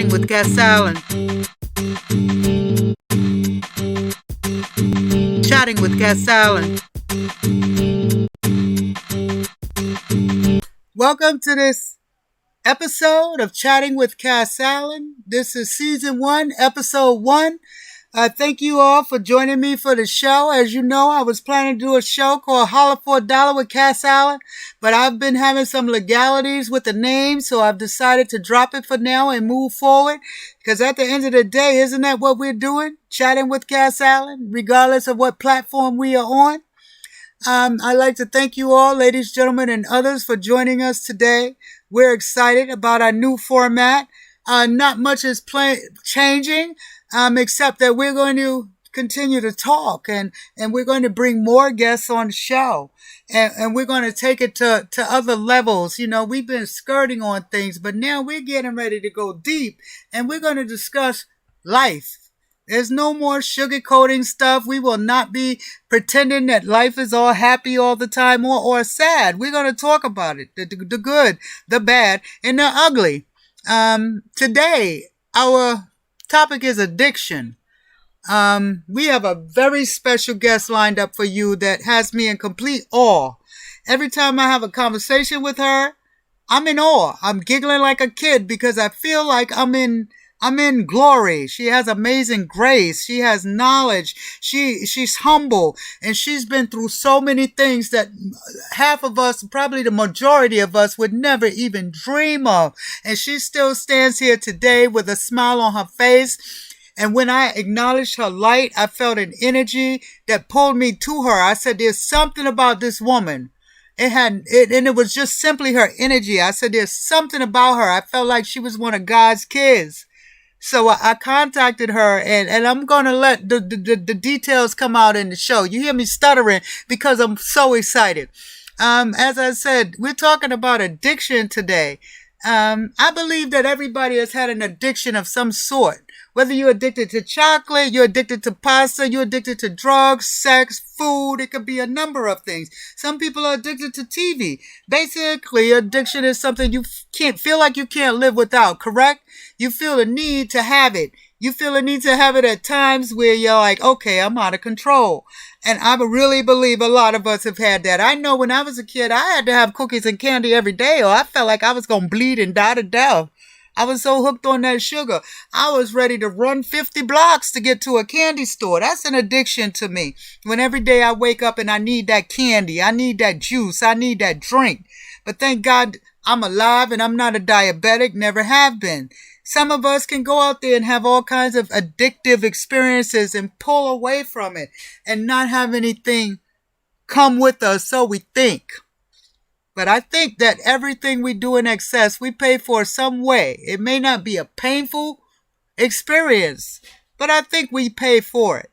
Chatting with Gas Allen. Chatting with Gas Allen. Welcome to this episode of Chatting with Cass Allen. This is season 1, episode 1. Thank you all for joining me for the show. As you know, I was planning to do a show called Holla for a Dollar with Cass Allen, but I've been having some legalities with the name, so I've decided to drop it for now and move forward. Because at the end of the day, isn't that what we're doing? Chatting with Cass Allen, regardless of what platform we are on. I'd like to thank you all, ladies, gentlemen, and others for joining us today. We're excited about our new format. Not much is changing. Except that we're going to continue to talk and we're going to bring more guests on the show and we're going to take it to other levels. You know, we've been skirting on things, but now we're getting ready to go deep and we're going to discuss life. There's no more sugarcoating stuff. We will not be pretending that life is all happy all the time or sad. We're going to talk about it, the good, the bad, and the ugly. Today, our topic is addiction. We have a very special guest lined up for you that has me in complete awe. Every time I have a conversation with her, I'm in awe. I'm giggling like a kid because I feel like I'm in glory. She has amazing grace. She has knowledge. She's humble, and she's been through so many things that half of us, probably the majority of us, would never even dream of. And she still stands here today with a smile on her face. And when I acknowledged her light, I felt an energy that pulled me to her. I said, there's something about this woman. And it was just simply her energy. I said, there's something about her. I felt like she was one of God's kids. So I contacted her, and I'm going to let the details come out in the show. You hear me stuttering because I'm so excited. As I said, we're talking about addiction today. I believe that everybody has had an addiction of some sort. Whether you're addicted to chocolate, you're addicted to pasta, you're addicted to drugs, sex, food, it could be a number of things. Some people are addicted to TV. Basically, addiction is something you feel like you can't live without, correct? You feel the need to have it. You feel the need to have it at times where you're like, okay, I'm out of control. And I really believe a lot of us have had that. I know when I was a kid, I had to have cookies and candy every day, or I felt like I was going to bleed and die to death. I was so hooked on that sugar. I was ready to run 50 blocks to get to a candy store. That's an addiction to me. When every day I wake up and I need that candy, I need that juice, I need that drink. But thank God I'm alive and I'm not a diabetic, never have been. Some of us can go out there and have all kinds of addictive experiences and pull away from it and not have anything come with us, so we think. But I think that everything we do in excess, we pay for some way. It may not be a painful experience, but I think we pay for it.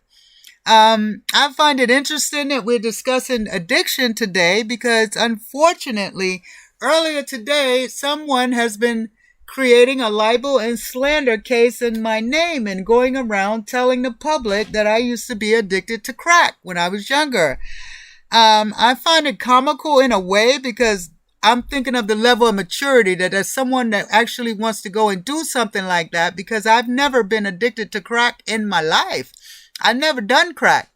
I find it interesting that we're discussing addiction today because unfortunately, earlier today, someone has been creating a libel and slander case in my name and going around telling the public that I used to be addicted to crack when I was younger. I find it comical in a way because I'm thinking of the level of maturity that there's someone that actually wants to go and do something like that, because I've never been addicted to crack in my life. I've never done crack.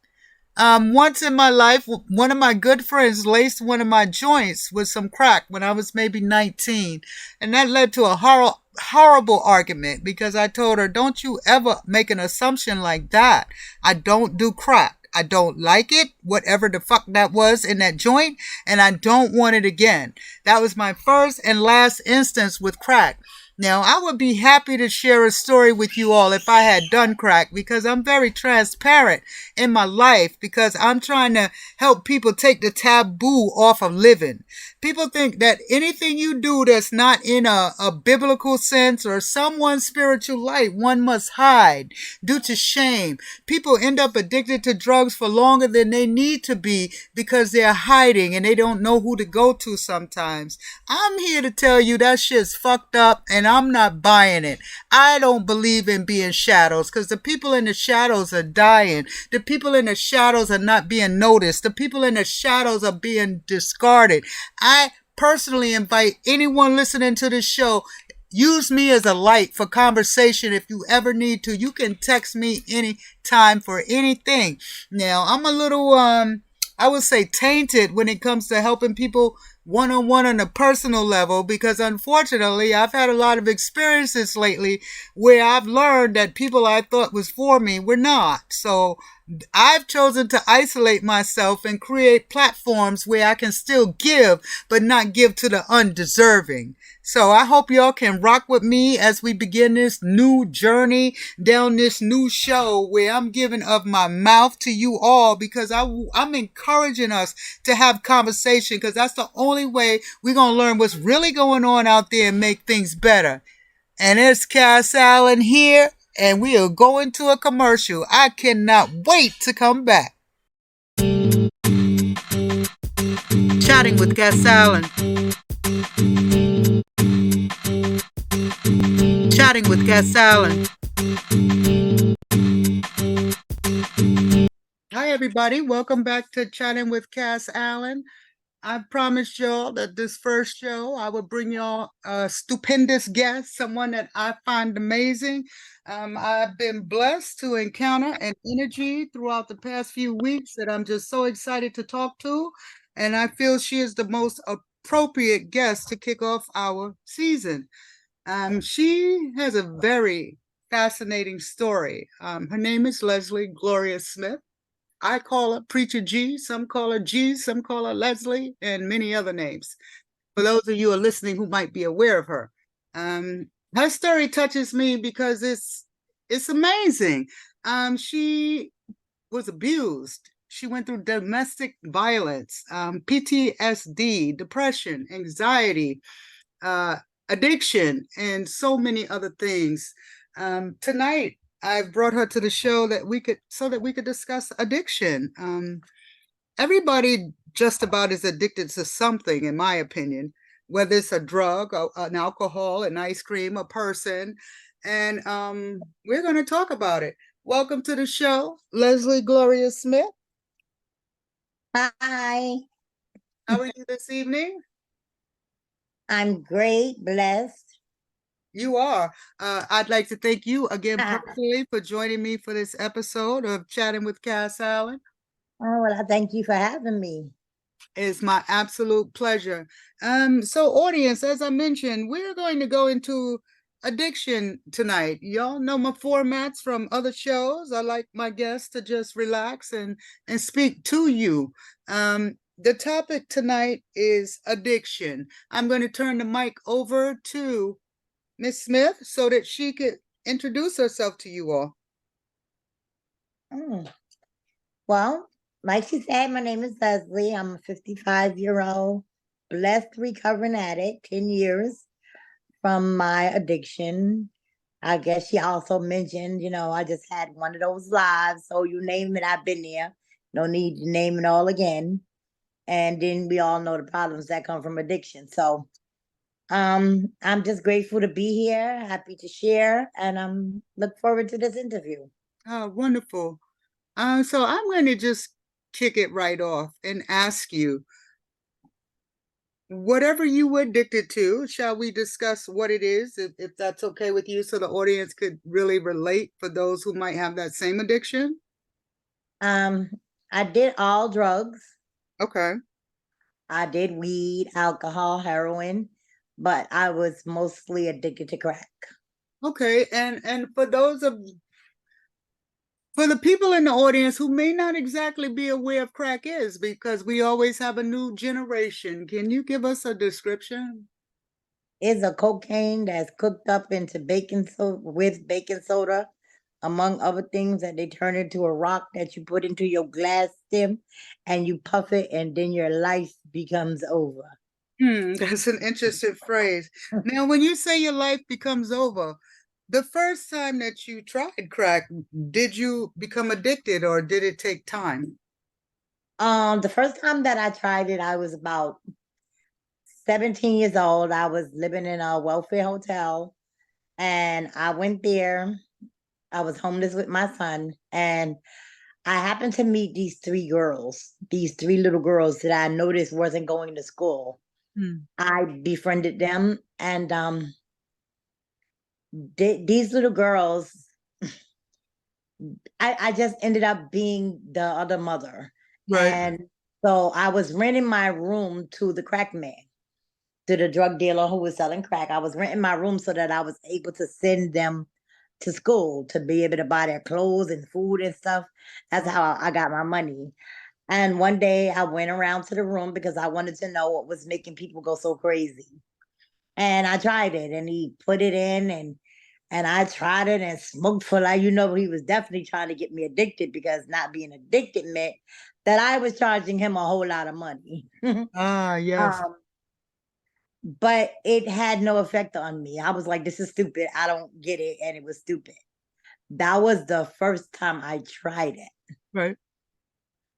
Once in my life, one of my good friends laced one of my joints with some crack when I was maybe 19. And that led to a horrible argument because I told her, don't you ever make an assumption like that. I don't do crack. I don't like it, whatever the fuck that was in that joint, and I don't want it again. That was my first and last instance with crack. Now, I would be happy to share a story with you all if I had done crack, because I'm very transparent in my life, because I'm trying to help people take the taboo off of living. People think that anything you do that's not in a biblical sense or someone's spiritual light, one must hide due to shame. People end up addicted to drugs for longer than they need to be because they're hiding and they don't know who to go to sometimes. I'm here to tell you that shit's fucked up and I'm not buying it. I don't believe in being shadows, because the people in the shadows are dying. The people in the shadows are not being noticed. The people in the shadows are being discarded. I personally invite anyone listening to this show, use me as a light for conversation if you ever need to. You can text me anytime for anything. Now, I'm a little, I would say tainted when it comes to helping people one on one on a personal level because unfortunately I've had a lot of experiences lately where I've learned that people I thought was for me were not. So I've chosen to isolate myself and create platforms where I can still give, but not give to the undeserving. So I hope y'all can rock with me as we begin this new journey down this new show where I'm giving of my mouth to you all because I'm encouraging us to have conversation because that's the only way we're going to learn what's really going on out there and make things better. And it's Cass Allen here, and we are going to a commercial. I cannot wait to come back. Chatting with Cass Allen. Chatting with Cass Allen. Hi, everybody. Welcome back to Chatting with Cass Allen. I promised y'all that this first show I would bring y'all a stupendous guest, someone that I find amazing. I've been blessed to encounter an energy throughout the past few weeks that I'm just so excited to talk to. And I feel she is the most appropriate guest to kick off our season. She has a very fascinating story. Her name is Lesley Gloria Smith. I call her Preacher G, some call her G, some call her Lesley, and many other names. For those of you who are listening who might be aware of her. Her story touches me because it's amazing. She was abused. She went through domestic violence, PTSD, depression, anxiety, uh, addiction, and so many other things. Tonight, I've brought her to the show that we could discuss addiction. Everybody just about is addicted to something, in my opinion, whether it's a drug, an alcohol, an ice cream, a person, and we're going to talk about it. Welcome to the show, Lesley Gloria Smith. Hi, How are you this evening? I'm great, blessed. You are. I'd like to thank you again personally for joining me for this episode of Chatting with Cass Allen. Oh, well, I thank you for having me. It's my absolute pleasure. So audience, as I mentioned, we're going to go into addiction tonight. Y'all know my formats from other shows. I like my guests to just relax and speak to you. The topic tonight is addiction. I'm going to turn the mic over to Miss Smith so that she could introduce herself to you all. Well, like she said, my name is Lesley. I'm a 55-year-old blessed recovering addict, 10 years from my addiction. I guess she also mentioned, I just had one of those lives. So you name it, I've been there. No need to name it all again. And then we all know the problems that come from addiction. So I'm just grateful to be here, happy to share, and look forward to this interview. Oh, wonderful. So I'm going to just kick it right off and ask you, whatever you were addicted to, shall we discuss what it is, if that's okay with you, so the audience could really relate for those who might have that same addiction? I did all drugs. Okay. I did weed, alcohol, heroin, but I was mostly addicted to crack. Okay, and for the people in the audience who may not exactly be aware of crack is, because we always have a new generation, can you give us a description? It's a cocaine that's cooked up into baking soda with baking soda, among other things, that they turn into a rock that you put into your glass stem and you puff it, and then your life becomes over. That's an interesting phrase. Now, when you say your life becomes over, the first time that you tried crack, did you become addicted or did it take time? The first time that I tried it, I was about 17 years old. I was living in a welfare hotel and I went there. I was homeless with my son, and I happened to meet these three little girls that I noticed wasn't going to school. I befriended them, and these little girls, I just ended up being the other mother. Right. And so I was renting my room to the crack man, to the drug dealer who was selling crack. I was renting my room so that I was able to send them to school to be able to buy their clothes and food and stuff. That's how I got my money. And one day I went around to the room because I wanted to know what was making people go so crazy. And I tried it, and he put it in, and I tried it and smoked for, like, he was definitely trying to get me addicted, because not being addicted meant that I was charging him a whole lot of money. Ah, yes. um, but it had no effect on me. I was like, this is stupid. I don't get it. And it was stupid. That was the first time I tried it. Right.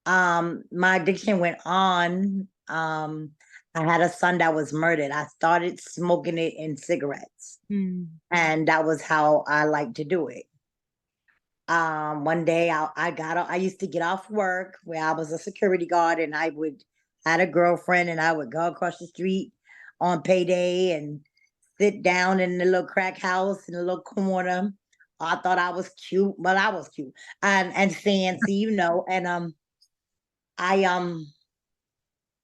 My addiction went on. I had a son that was murdered. I started smoking it in cigarettes. Mm. And that was how I like to do it. One day I used to get off work where I was a security guard, and I would had a girlfriend, and I would go across the street on payday and sit down in the little crack house in the little corner. I thought I was cute, but I was cute and fancy, and I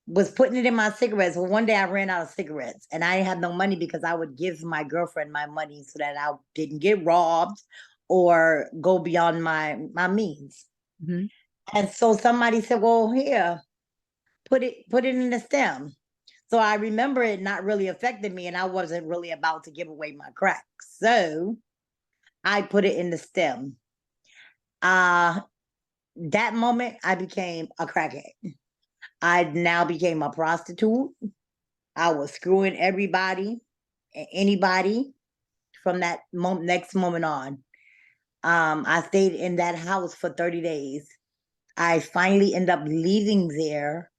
was putting it in my cigarettes. Well, one day I ran out of cigarettes, and I had no money because I would give my girlfriend my money so that I didn't get robbed or go beyond my means. Mm-hmm. And so somebody said, "Well, here, put it in the stem." So I remember it not really affecting me, and I wasn't really about to give away my crack. So I put it in the stem. Uh that moment I became a crackhead. I now became a prostitute. I was screwing everybody and anybody from that next moment on. I stayed in that house for 30 days. I finally ended up leaving there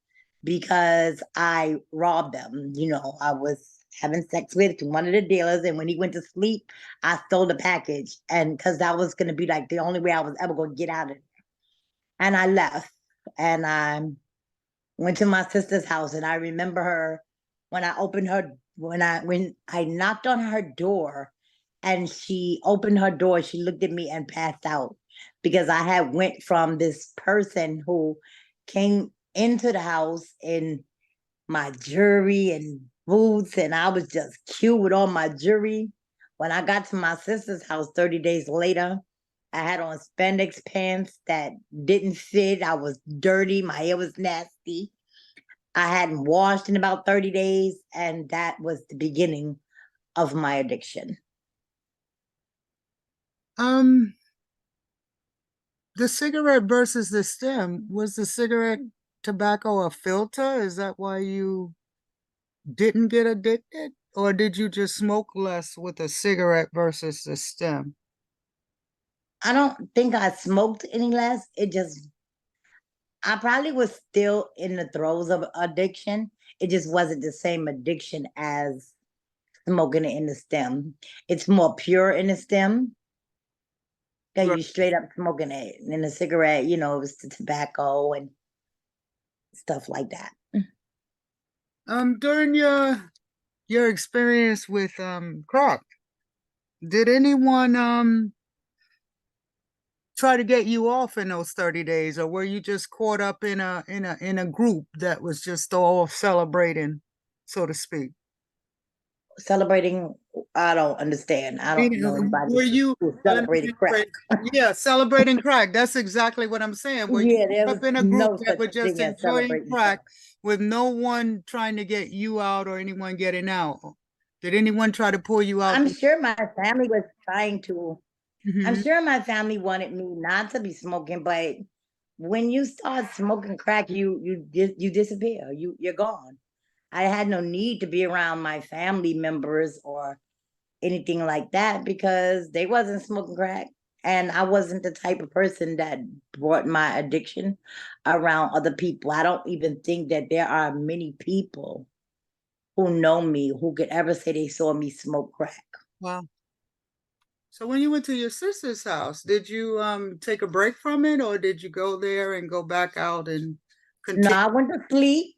because I robbed them. I was having sex with one of the dealers, and when he went to sleep, I stole the package. And because that was going to be like the only way I was ever going to get out of it. And I left, and I went to my sister's house, and I remember her when I opened her when I knocked on her door, and she opened her door, she looked at me and passed out, because I had went from this person who came into the house in my jewelry and boots, and I was just cute with all my jewelry. When I got to my sister's house 30 days later, I had on spandex pants that didn't fit. I was dirty. My hair was nasty. I hadn't washed in about 30 days, and that was the beginning of my addiction. Um, the cigarette versus the stem, was the cigarette tobacco a filter? Is that why you didn't get addicted? Or did you just smoke less with a cigarette versus the stem? I don't think I smoked any less. I probably was still in the throes of addiction. It just wasn't the same addiction as smoking it in the stem. It's more pure in the stem. Because Right. you straight up smoking it. And in a cigarette, it was the tobacco and stuff like that. During your experience with crack, did anyone try to get you off in those 30 days, or were you just caught up in a group that was just all celebrating, so to speak? Celebrating, I don't understand. I don't know anybody Were you, who let me celebrated crack. rephrase. Yeah, celebrating crack. That's exactly what I'm saying. Were you Yeah, there caught was up in a group no that such were just thing as enjoying celebrating crack crack. with no one trying to get you out or anyone getting out? Did anyone try to pull you out? I'm sure my family was trying to. I'm Mhm. sure my family wanted me not to be smoking, but when you start smoking crack, you disappear. You're gone. I had no need to be around my family members or anything like that because they wasn't smoking crack, and I wasn't the type of person that brought my addiction around other people. I don't even think that there are many people who know me who could ever say they saw me smoke crack. Wow. So when you went to your sister's house, did you take a break from it, or did you go there and go back out and No, continue? I went to sleep,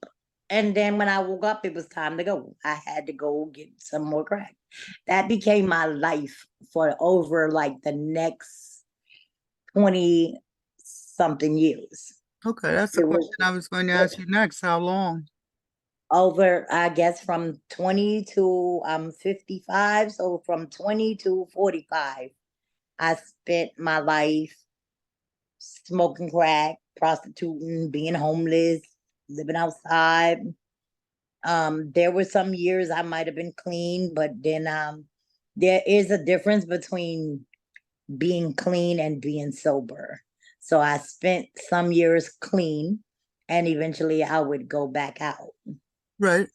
And then when I woke up, it was time to go. I had to go get some more crack. That became my life for over like the next 20 something years. Okay, that's the It was question I was going to ask you next. How long? over, I guess, from 20 to 55. So from 20 to 45, I spent my life smoking crack, prostituting, being homeless, living outside. There were some years I might have been clean, but then there is a difference between being clean and being sober. So I spent some years clean, and eventually I would go back out. Right.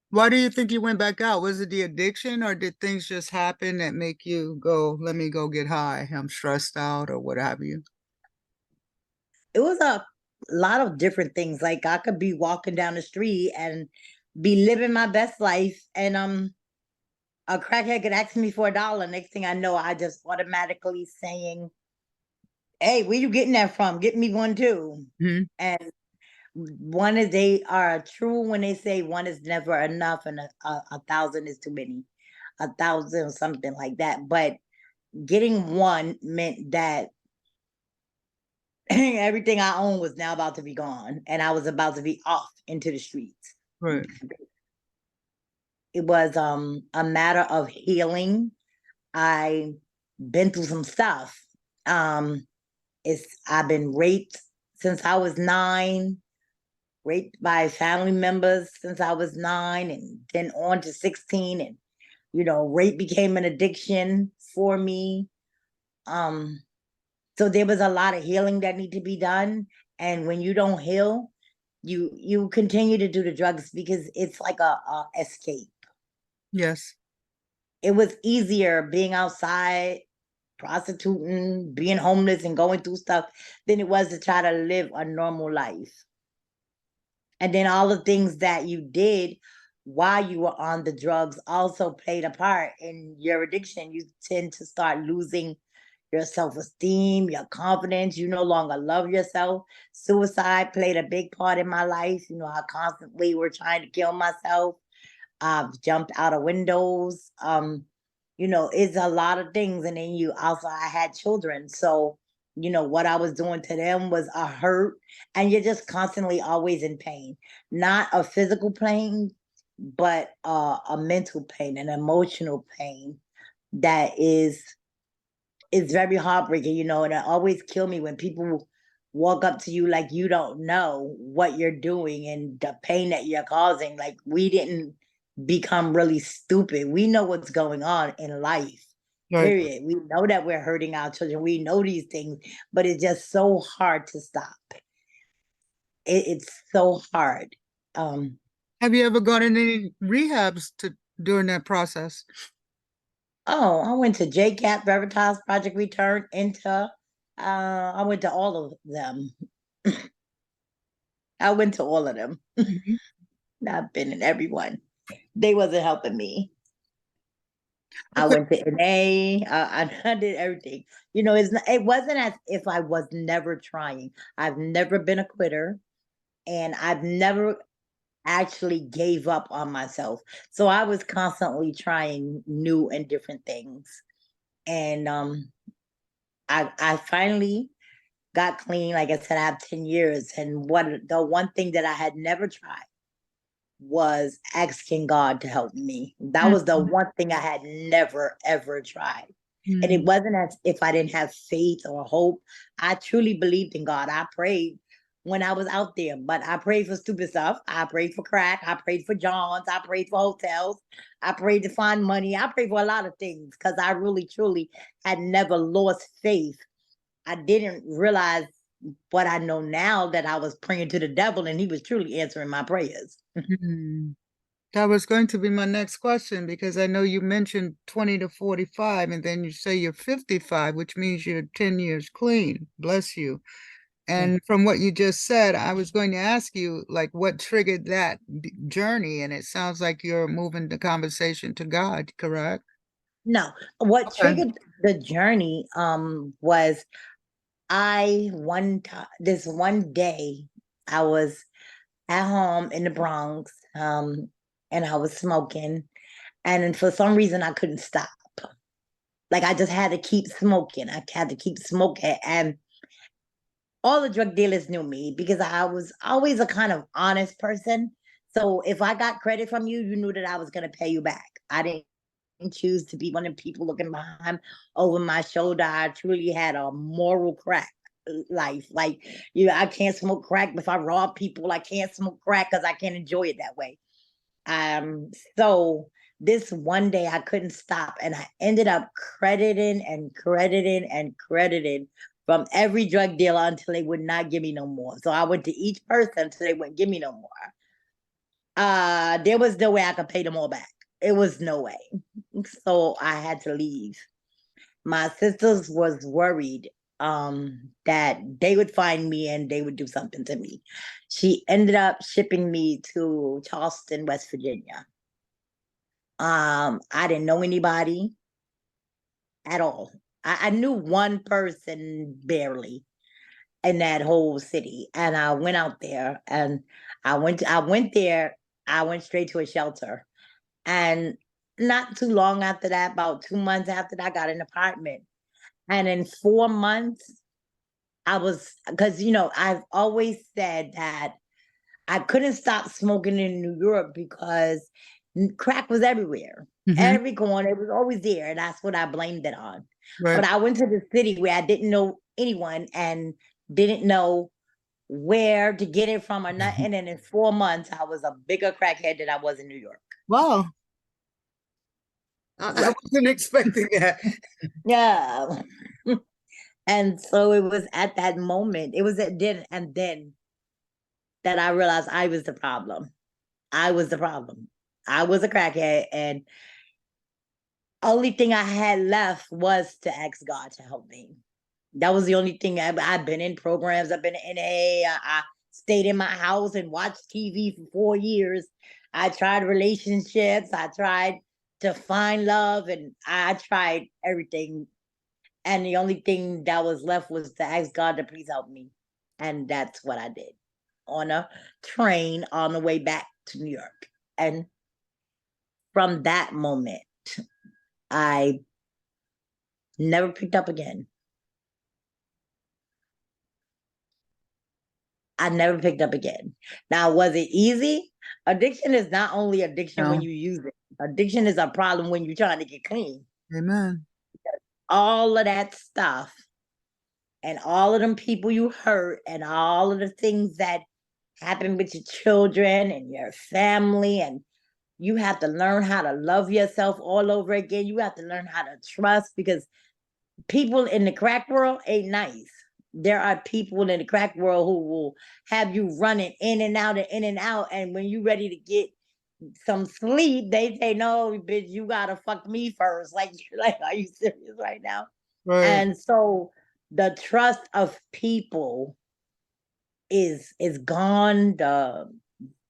Why do you think you went back out? Was it the addiction, or did things just happen that make you go, let me go get high? I'm stressed out, or what have you? It was a lot of different things. Like I could be walking down the street and be living my best life, and a crackhead could ask me for $1. Next thing I know, I just automatically saying, "Hey, where you getting that from? Get me one too." Hmm. And one is they are true when they say one is never enough and a thousand is too many, a thousand something like that. But getting one meant that everything I owned was now about to be gone, and I was about to be off into the streets. Right. It was a matter of healing. I been through some stuff. Um, I've been raped since I was 9, raped by family members since I was 9, and then on to 16. And rape became an addiction for me. So there was a lot of healing that need to be done. And when you don't heal, you continue to do the drugs because it's like a escape. Yes. It was easier being outside, prostituting, being homeless, and going through stuff than it was to try to live a normal life. And then all the things that you did while you were on the drugs also played a part in your addiction. You tend to start losing your self-esteem, your confidence. You no longer love yourself. Suicide played a big part in my life. I constantly were trying to kill myself. I've jumped out of windows. It's a lot of things. And then I had children. So, what I was doing to them was a hurt. And you're just constantly always in pain. Not a physical pain, but a mental pain, an emotional pain that is very heartbreaking, and it always kill me when people walk up to you like you don't know what you're doing and the pain that you're causing. Like we didn't become really stupid. We know what's going on in life. Right. Period. We know that we're hurting our children. We know these things, but it's just so hard to stop. It's so hard. Um, Have you ever gone in any rehabs during that process? oh, I went to JCAP, Veritas Project Return, Inter. I went to all of them. I went to all of them. Mhm. I've been in everyone. They wasn't helping me. I Okay. went to NA. I did everything. It wasn't as if I was never trying. I've never been a quitter, and I've never actually gave up on myself. So I was constantly trying new and different things. And I finally got clean. Like I said, I have 10 years. And the one thing that I had never tried was asking God to help me. That was the Mhm. one thing I had never, ever tried. And it Mhm. wasn't as if I didn't have faith or hope. I truly believed in God. I prayed when I was out there, but I prayed for stupid stuff. I prayed for crack. I prayed for Johns. I prayed for hotels. I prayed to find money. I prayed for a lot of things because I really, truly had never lost faith. I didn't realize what I know now, that I was praying to the devil and he was truly answering my prayers. Mhm. That was going to be my next question because I know you mentioned 20 to 45 and then you say you're 55, which means you're 10 years clean. Bless you. And from what you just said, I was going to ask you, like, what triggered that journey? And it sounds like you're moving the conversation to God, correct? No, what Okay. triggered the journey was I one time this one day I was at home in the Bronx, and I was smoking, and then for some reason I couldn't stop. Like I just had to keep smoking. I had to keep smoking, and all the drug dealers knew me because I was always a kind of honest person. So if I got credit from you, you knew that I was going to pay you back. I didn't choose to be one of the people looking behind over my shoulder. I truly had a moral crack life. Like, I can't smoke crack if I rob people. I can't smoke crack because I can't enjoy it that way. So this one day I couldn't stop, and I ended up crediting and crediting and crediting from every drug dealer until they would not give me no more. So I went to each person until they wouldn't give me no more. There was no way I could pay them all back. It was no way. So I had to leave. My sisters was worried that they would find me and they would do something to me. She ended up shipping me to Charleston, West Virginia. I didn't know anybody at all. I knew one person barely in that whole city. And I went out there and I went there, I went straight to a shelter. And not too long after that, about 2 months after that, I got an apartment. And in 4 months, I was, because, I've always said that I couldn't stop smoking in New York because crack was everywhere. Mm-hmm. Every corner, it was always there. And that's what I blamed it on. Right. But I went to the city where I didn't know anyone and didn't know where to get it from or nothing. And in 4 months, I was a bigger crackhead than I was in New York. Wow. I wasn't expecting that. Yeah. And so it was at that moment, it was at then that I realized I was the problem. I was the problem. I was a crackhead, and only thing I had left was to ask God to help me. That was the only thing. I've been in programs. I've been in NA. I stayed in my house and watched TV for 4 years. I tried relationships. I tried to find love, and I tried everything. And the only thing that was left was to ask God to please help me. And that's what I did on a train on the way back to New York. And from that moment, I never picked up again. I never picked up again. Now, was it easy? Addiction is not only addiction when No. you use it. Addiction is a problem when you're trying to get clean. Amen. All of that stuff and all of them people you hurt and all of the things that happen with your children and your family, and you have to learn how to love yourself all over again. You have to learn how to trust, because people in the crack world ain't nice. There are people in the crack world who will have you running in and out and in and out. And when you're ready to get some sleep, they say, "No, bitch, you gotta fuck me first." Like, are you serious right now? Right. And so the trust of people is gone. The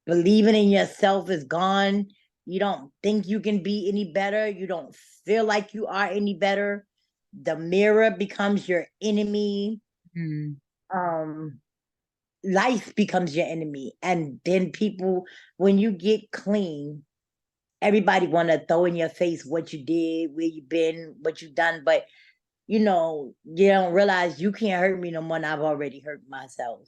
believing in yourself is gone. You don't think you can be any better. You don't feel like you are any better. The mirror becomes your enemy. Mm. Um, Life becomes your enemy. And then people, when you get clean, everybody want to throw in your face what you did, where you been, what you done. But you don't realize you can't hurt me no more than I've already hurt myself.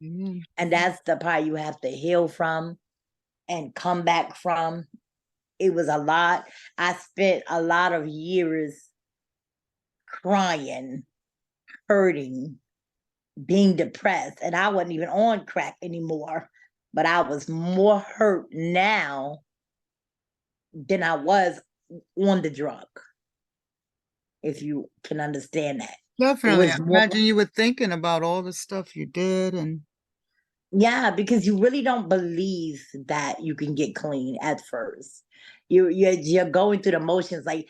Amen. And that's the part you have to heal from and come back from. It was a lot. I spent a lot of years crying, hurting, being depressed, and I wasn't even on crack anymore. But I was more hurt now than I was on the drug, if you can understand that. It Definitely. I was more, imagine you were thinking about all the stuff you did and yeah, because you really don't believe that you can get clean at first. You're going through the motions, like,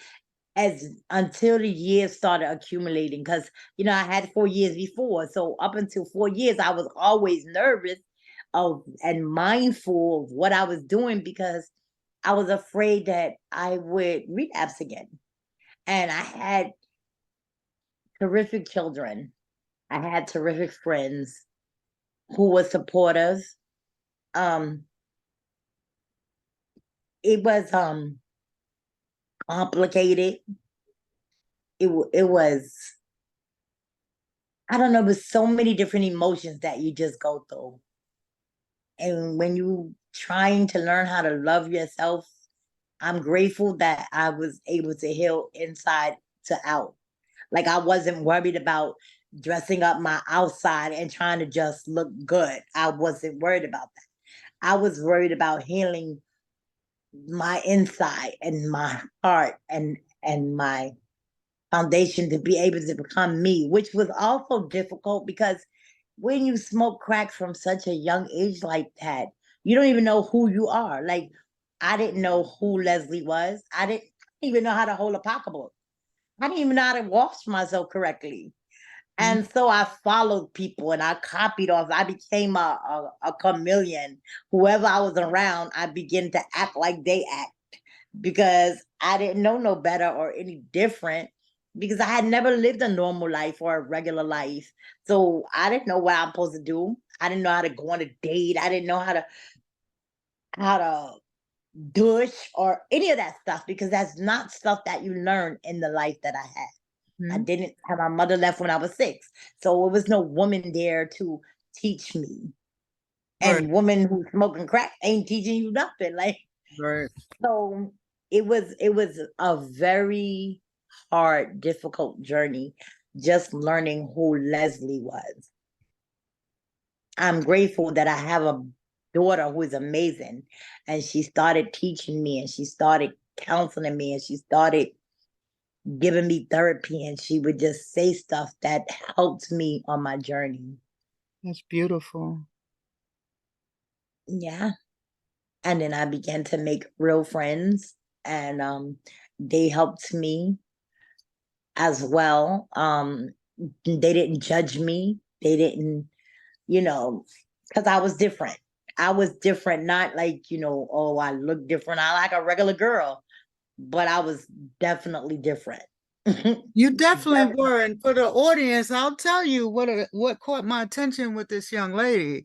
as until the years started accumulating, because I had 4 years before. So up until 4 years, I was always nervous of and mindful of what I was doing, because I was afraid that I would relapse again. And I had terrific children. I had terrific friends who were supportive, Um, it was complicated. It was, I don't know, but so many different emotions that you just go through. And when you trying to learn how to love yourself, I'm grateful that I was able to heal inside to out. Like I wasn't worried about dressing up my outside and trying to just look good. I wasn't worried about that. I was worried about healing my inside and my heart and my foundation to be able to become me, which was also difficult because when you smoke crack from such a young age like that, you don't even know who you are. Like I didn't know who Lesley was. I didn't even know how to hold a pocketbook. I didn't even know how to wash myself correctly. Mm. And so I followed people and I copied off. I became a chameleon. Whoever I was around, I began to act like they act because I didn't know no better or any different because I had never lived a normal life or a regular life. So I didn't know what I'm supposed to do. I didn't know how to go on a date. I didn't know how to douche or any of that stuff because that's not stuff that you learn in the life that I had. I Mm. didn't have my mother left when I was 6. So there was no woman there to teach me. Right, And woman who's smoking crack ain't teaching you nothing. Like right. so it was a very hard, difficult journey just learning who Lesley was. I'm grateful that I have a daughter who is amazing and she started teaching me and she started counseling me and she started giving me therapy and she would just say stuff that helped me on my journey. That's beautiful. Yeah. And then I began to make real friends and they helped me as well. They didn't judge me. They didn't, because I was different. I was different, not like, oh, I look different. I like a regular girl, but I was definitely different. You definitely were, and for the audience, I'll tell you what caught my attention with this young lady.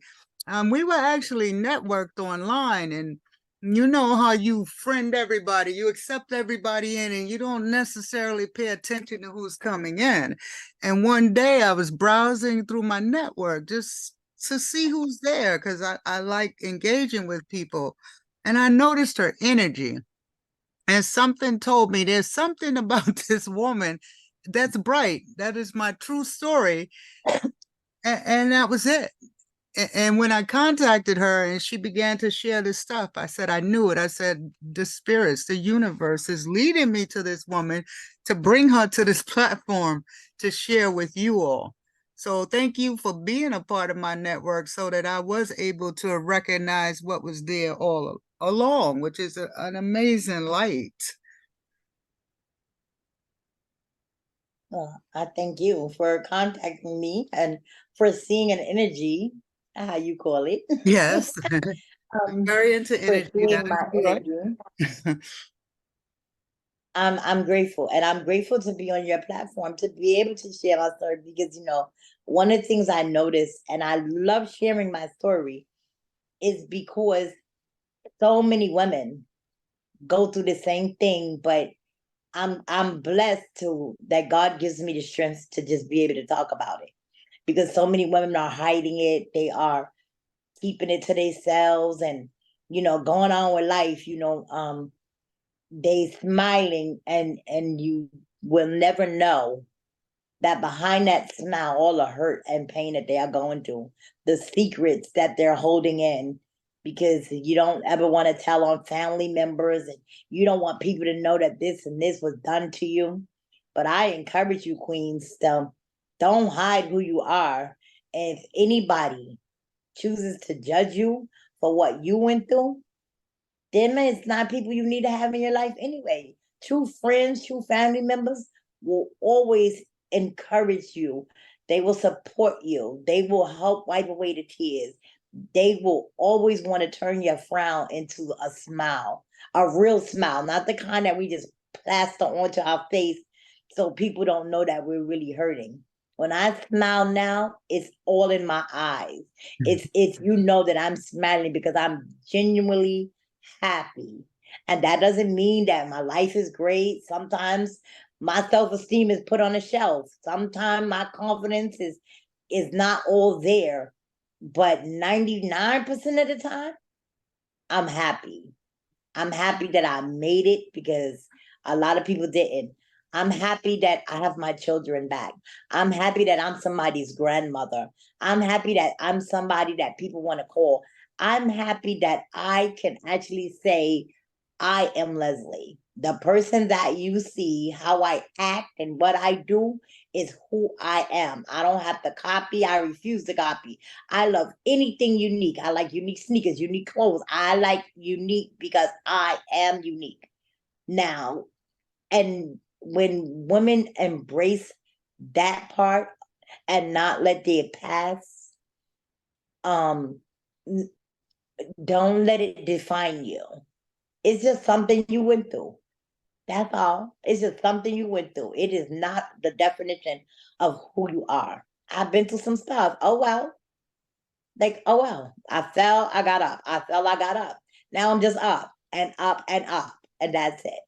We were actually networked online, and you know how you friend everybody, you accept everybody in, and you don't necessarily pay attention to who's coming in. And one day I was browsing through my network just to see who's there because I like engaging with people, and I noticed her energy. And something told me there's something about this woman that's bright. That is my true story. And that was it. And when I contacted her and she began to share this stuff, I said, I knew it. I said, the spirits, the universe is leading me to this woman to bring her to this platform to share with you all. So thank you for being a part of my network so that I was able to recognize what was there all along, which is an amazing light. Well, I thank you for contacting me and for seeing an energy, how you call it, Yes. Very into for energy. That seeing is my correct. energy. I'm grateful, and I'm grateful to be on your platform to be able to share my story because one of the things I noticed, and I love sharing my story, is because so many women go through the same thing, but I'm blessed to that God gives me the strength to just be able to talk about it because so many women are hiding it. They are keeping it to themselves and going on with life. They smiling and you will never know that behind that smile, all the hurt and pain that they are going through, the secrets that they're holding in, because you don't ever want to tell on family members and you don't want people to know that this and this was done to you. But I encourage you, queens, to don't hide who you are. And if anybody chooses to judge you for what you went through, them is not people you need to have in your life anyway. True friends, true family members will always encourage you. They will support you. They will help wipe away the tears. They will always want to turn your frown into a smile, a real smile, not the kind that we just plaster onto our face so people don't know that we're really hurting. When I smile now, it's all in my eyes. It's you know that I'm smiling because I'm genuinely happy. And that doesn't mean that my life is great. Sometimes my self-esteem is put on a shelf. Sometimes my confidence is not all there. But 99% of the time, I'm happy. I'm happy that I made it because a lot of people didn't. I'm happy that I have my children back. I'm happy that I'm somebody's grandmother. I'm happy that I'm somebody that people want to call. I'm happy that I can actually say, I am Lesley. The person that you see, how I act and what I do is who I am. I don't have to copy. I refuse to copy. I love anything unique. I like unique sneakers, unique clothes. I like unique because I am unique. Now, and when women embrace that part and not let their past, um, don't let it define you. It's just something you went through. That's all. It's just something you went through. It is not the definition of who you are. I've been through some stuff. Oh well. Like, oh well. I fell, I got up. I fell, I got up. Now I'm just up and up and up. And that's it.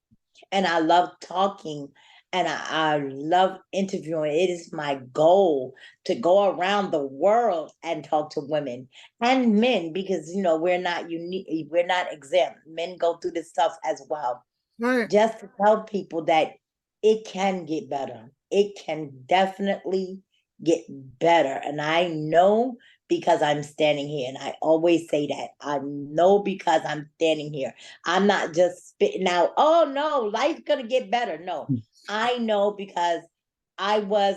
And I love talking and I love interviewing. It is my goal to go around the world and talk to women and men because you know we're not unique, we're not exempt. Men go through this stuff as well. Right. Just to tell people that it can get better. It can definitely get better. And I know because I'm standing here. And I always say that. I know because I'm standing here. I'm not just spitting out, oh no, life's going to get better. No, I know because I was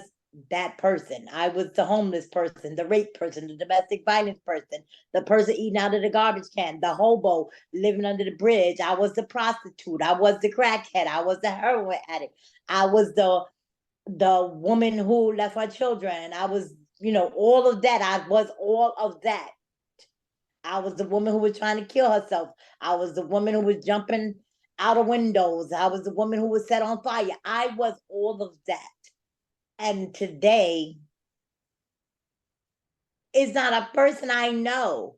that person. I was the homeless person, the rape person, the domestic violence person, the person eating out of the garbage can, the hobo living under the bridge. I was the prostitute. I was the crackhead. I was the heroin addict. I was the woman who left her children. I was, you know, all of that. I was all of that. I was the woman who was trying to kill herself. I was the woman who was jumping out of windows. I was the woman who was set on fire. I was all of that. And today is not a person I know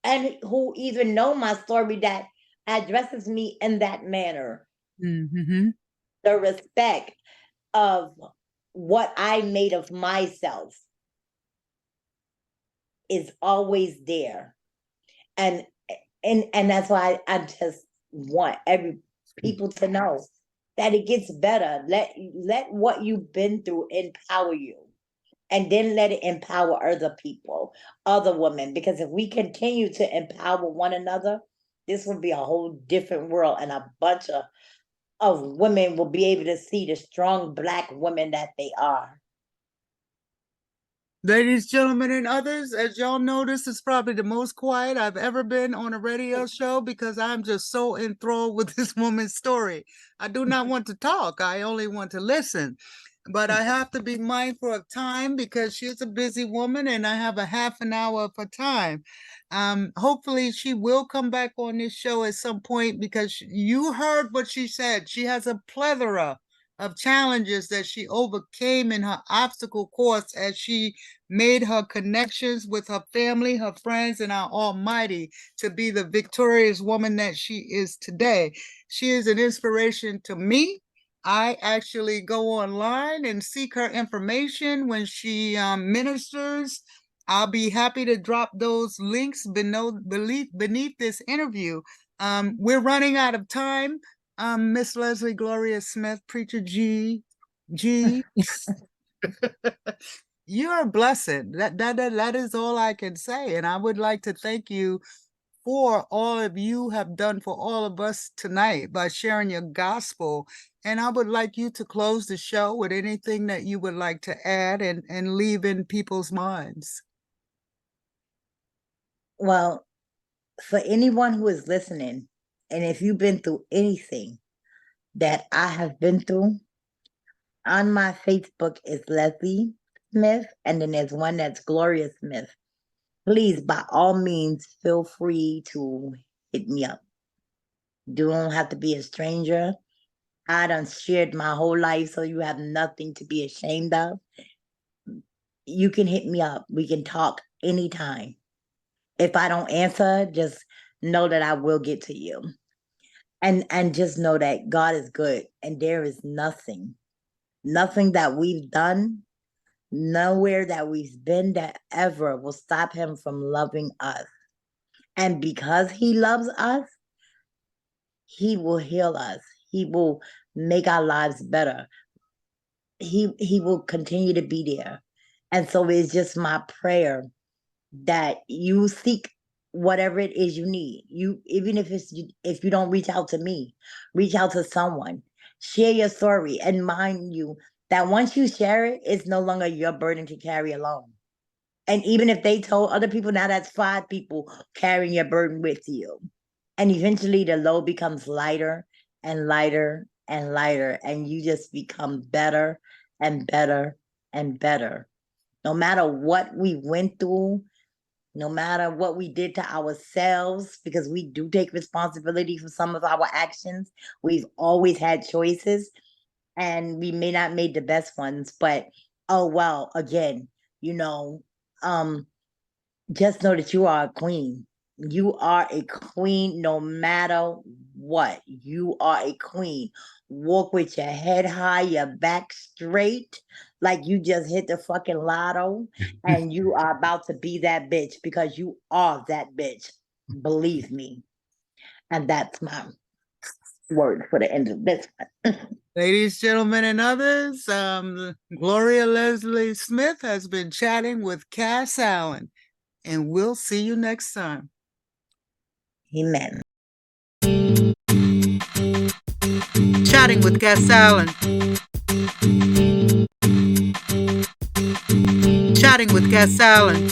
and who even know my story that addresses me in that manner. Mm-hmm. The respect of what I made of myself is always there. And and that's why I just want every people to know that it gets better. Let what you've been through empower you. And then let it empower other people, other women. Because if we continue to empower one another, this will be a whole different world, and a bunch of women will be able to see the strong Black women that they are. Ladies, gentlemen, and others, as y'all know, this is probably the most quiet I've ever been on a radio show because I'm just so enthralled with this woman's story. I do not want to talk, I only want to listen. But I have to be mindful of time because she's a busy woman and I have a half an hour of her time. Hopefully, she will come back on this show at some point because you heard what she said. She has a plethora of challenges that she overcame in her obstacle course as she made her connections with her family, her friends, and our Almighty to be the victorious woman that she is today. She is an inspiration to me. I actually go online and seek her information when she ministers. I'll be happy to drop those links beneath this interview. We're running out of time. Miss Lesley Gloria Smith, Preacher G, you're a blessing. That is all I can say. And I would like to thank you for all of you have done for all of us tonight by sharing your gospel. And I would like you to close the show with anything that you would like to add and leave in people's minds. Well, for anyone who is listening, and if you've been through anything that I have been through, on my Facebook is Lesley Smith, and then there's one that's Gloria Smith. Please, by all means, feel free to hit me up. You don't have to be a stranger. I done shared my whole life, so you have nothing to be ashamed of. you can hit me up. We can talk anytime. If I don't answer, just know that I will get to you. And just know that God is good and there is nothing that we've done, nowhere that we've been that ever will stop him from loving us. And because he loves us, he will heal us. He will make our lives better. He will continue to be there. And so it's just my prayer that you seek whatever it is you need. You, even if you don't reach out to me, reach out to someone. Share your story and mind you that once you share it, it's no longer your burden to carry alone. And even if they told other people, now that's 5 people carrying your burden with you. And eventually the load becomes lighter and lighter and lighter, and you just become better and better and better. No matter what we went through, no matter what we did to ourselves, because we do take responsibility for some of our actions. We've always had choices and we may not made the best ones, but oh well, again, you know, um, just know that you are a queen. You are a queen no matter what. You are a queen. Walk with your head high, your back straight, like you just hit the fucking lotto and you are about to be that bitch because you are that bitch. Believe me. And that's my word for the end of this one. Ladies, gentlemen, and others, Gloria Lesley Smith has been chatting with Cass Allen, and we'll see you next time. Amen. Chatting with Cass Allen. Chatting with Cass Allen.